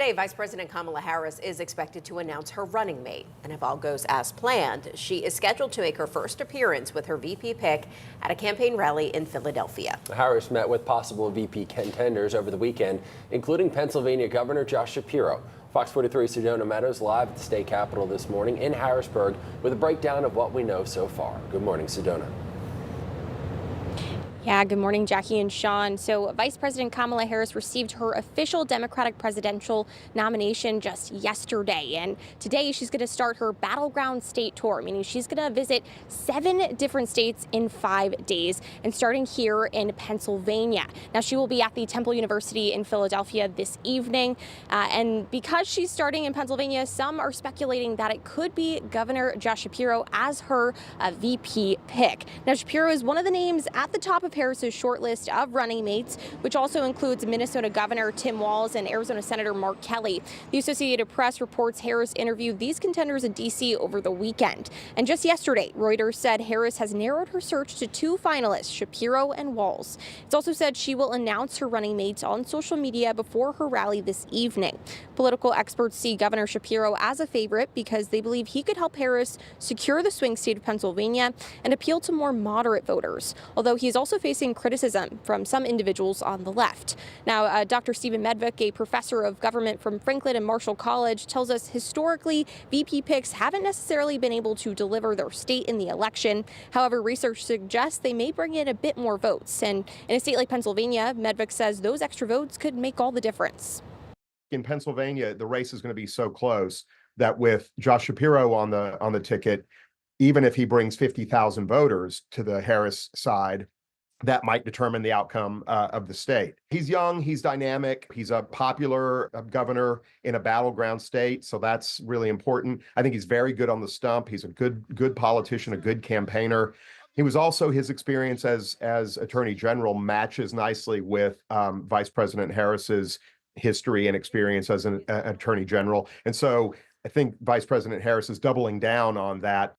Today, Vice President Kamala Harris is expected to announce her running mate. And if all goes as planned, she is scheduled to make her first appearance with her VP pick at a campaign rally in Philadelphia. Harris met with possible VP contenders over the weekend, including Pennsylvania Governor Josh Shapiro. Fox 43's Sedona Meadows live at the state capitol this morning in Harrisburg with a breakdown of what we know so far. Good morning, Sedona. Yeah, good morning, Jackie and Sean. So Vice President Kamala Harris received her official Democratic presidential nomination just yesterday. And today she's going to start her battleground state tour, meaning she's going to visit 7 different states in 5 days, and starting here in Pennsylvania. Now, she will be at the Temple University in Philadelphia this evening. And because she's starting in Pennsylvania, some are speculating that it could be Governor Josh Shapiro as her VP pick. Now, Shapiro is one of the names at the top of Harris's short list of running mates, which also includes Minnesota Governor Tim Walz and Arizona Senator Mark Kelly. The Associated Press reports Harris interviewed these contenders in D.C. over the weekend. And just yesterday, Reuters said Harris has narrowed her search to 2 finalists, Shapiro and Walz. It's also said she will announce her running mates on social media before her rally this evening. Political experts see Governor Shapiro as a favorite because they believe he could help Harris secure the swing state of Pennsylvania and appeal to more moderate voters, although he is also facing criticism from some individuals on the left. Now, Dr. Stephen Medvick, a professor of government from Franklin and Marshall College, tells us historically VP picks haven't necessarily been able to deliver their state in the election. However, research suggests they may bring in a bit more votes. And in a state like Pennsylvania, Medvick says those extra votes could make all the difference. In Pennsylvania, the race is going to be so close that with Josh Shapiro on the ticket, even if he brings 50,000 voters to the Harris side, that might determine the outcome of the state. He's young, he's dynamic, he's a popular governor in a battleground state, so that's really important. I think he's very good on the stump. He's a good politician, a good campaigner. He was also, his experience as Attorney General matches nicely with Vice President Harris's history and experience as an Attorney General. And so I think Vice President Harris is doubling down on that.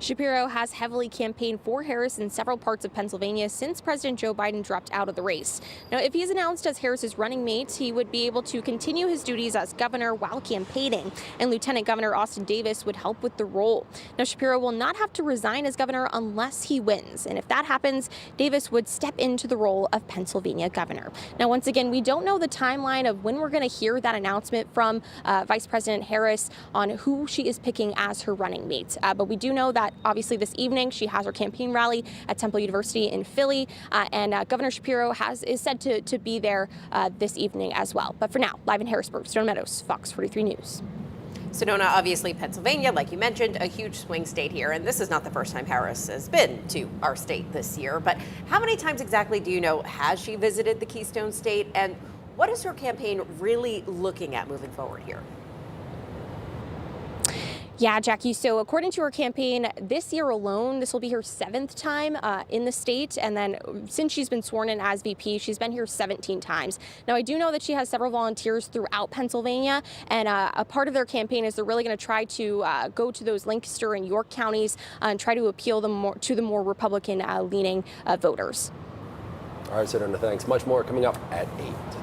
Shapiro has heavily campaigned for Harris in several parts of Pennsylvania since President Joe Biden dropped out of the race. Now, if he is announced as Harris's running mate, he would be able to continue his duties as governor while campaigning, and Lieutenant Governor Austin Davis would help with the role. Now, Shapiro will not have to resign as governor unless he wins, and if that happens, Davis would step into the role of Pennsylvania governor. Now, once again, we don't know the timeline of when we're going to hear that announcement from Vice President Harris on who she is picking as her running mate, but we do know that obviously this evening she has her campaign rally at Temple University in Philly, and Governor Shapiro is said to be there this evening as well. But for now, live in Harrisburg, Sedona Meadows, Fox 43 News. Sedona, obviously Pennsylvania, like you mentioned, a huge swing state here, and this is not the first time Harris has been to our state this year. But how many times exactly do you know has she visited the Keystone State, and what is her campaign really looking at moving forward here? Yeah, Jackie. So according to her campaign, this year alone, this will be her 7th time in the state. And then since she's been sworn in as VP, she's been here 17 times. Now, I do know that she has several volunteers throughout Pennsylvania. And a part of their campaign is they're really going to try to go to those Lancaster and York counties and try to appeal to the more Republican leaning voters. All right, Sedona, thanks. Much more coming up at 8.